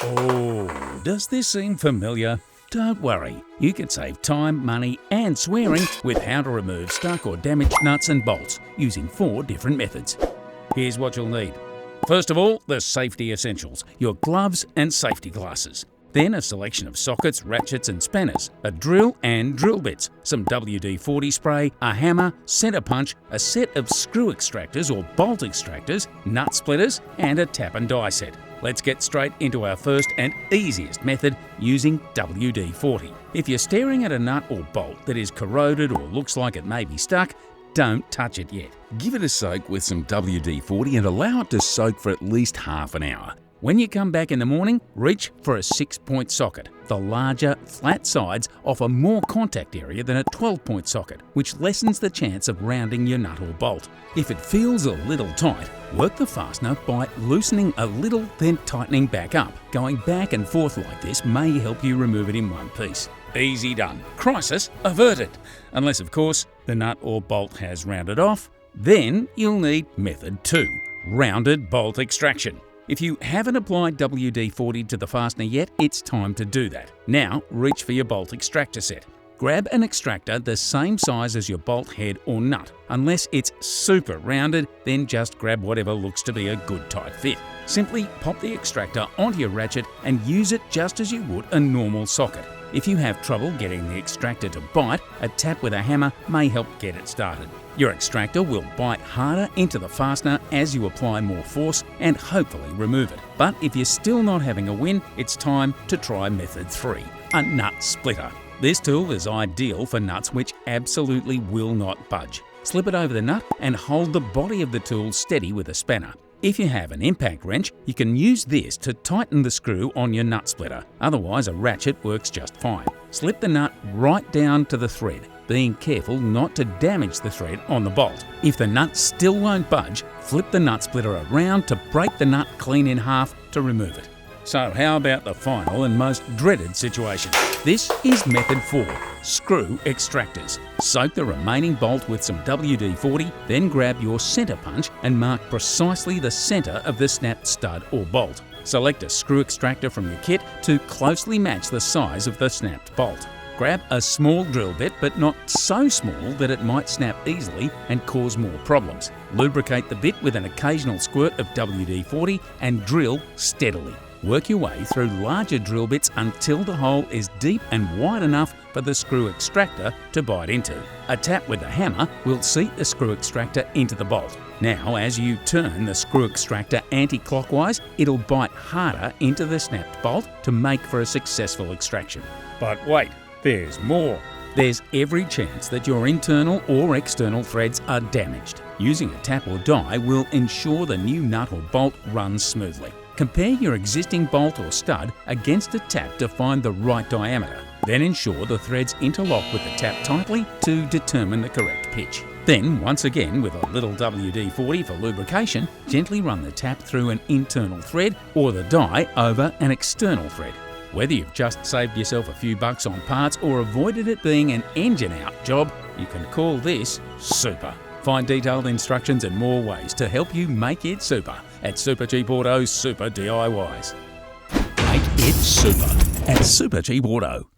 Oh, does this seem familiar? Don't worry, you can save time, money and swearing with how to remove stuck or damaged nuts and bolts using 4 different methods. Here's what you'll need. First of all, the safety essentials, your gloves and safety glasses. Then a selection of sockets, ratchets and spanners, a drill and drill bits, some WD-40 spray, a hammer, center punch, a set of screw extractors or bolt extractors, nut splitters and a tap and die set. Let's get straight into our first and easiest method using WD-40. If you're staring at a nut or bolt that is corroded or looks like it may be stuck, don't touch it yet. Give it a soak with some WD-40 and allow it to soak for at least half an hour. When you come back in the morning, reach for a 6-point socket. The larger, flat sides offer more contact area than a 12-point socket, which lessens the chance of rounding your nut or bolt. If it feels a little tight, work the fastener by loosening a little then tightening back up. Going back and forth like this may help you remove it in one piece. Easy done. Crisis averted. Unless, of course, the nut or bolt has rounded off, then you'll need method 2, rounded bolt extraction. If you haven't applied WD-40 to the fastener yet, it's time to do that. Now, reach for your bolt extractor set. Grab an extractor the same size as your bolt head or nut. Unless it's super rounded, then just grab whatever looks to be a good tight fit. Simply pop the extractor onto your ratchet and use it just as you would a normal socket. If you have trouble getting the extractor to bite, a tap with a hammer may help get it started. Your extractor will bite harder into the fastener as you apply more force and hopefully remove it. But if you're still not having a win, it's time to try method 3, a nut splitter. This tool is ideal for nuts which absolutely will not budge. Slip it over the nut and hold the body of the tool steady with a spanner. If you have an impact wrench, you can use this to tighten the screw on your nut splitter. Otherwise, a ratchet works just fine. Slip the nut right down to the thread, being careful not to damage the thread on the bolt. If the nut still won't budge, flip the nut splitter around to break the nut clean in half to remove it. So how about the final and most dreaded situation? This is method 4, screw extractors. Soak the remaining bolt with some WD-40, then grab your center punch and mark precisely the center of the snapped stud or bolt. Select a screw extractor from your kit to closely match the size of the snapped bolt. Grab a small drill bit, but not so small that it might snap easily and cause more problems. Lubricate the bit with an occasional squirt of WD-40 and drill steadily. Work your way through larger drill bits until the hole is deep and wide enough for the screw extractor to bite into. A tap with the hammer will seat the screw extractor into the bolt. Now, as you turn the screw extractor anti-clockwise, it'll bite harder into the snapped bolt to make for a successful extraction. But wait, there's more. There's every chance that your internal or external threads are damaged. Using a tap or die will ensure the new nut or bolt runs smoothly. Compare your existing bolt or stud against a tap to find the right diameter. Then ensure the threads interlock with the tap tightly to determine the correct pitch. Then, once again with a little WD-40 for lubrication, gently run the tap through an internal thread or the die over an external thread. Whether you've just saved yourself a few bucks on parts or avoided it being an engine-out job, you can call this super. Find detailed instructions and more ways to help you make it super at Supercheap Auto's Super DIYs. Make it super at Supercheap Auto.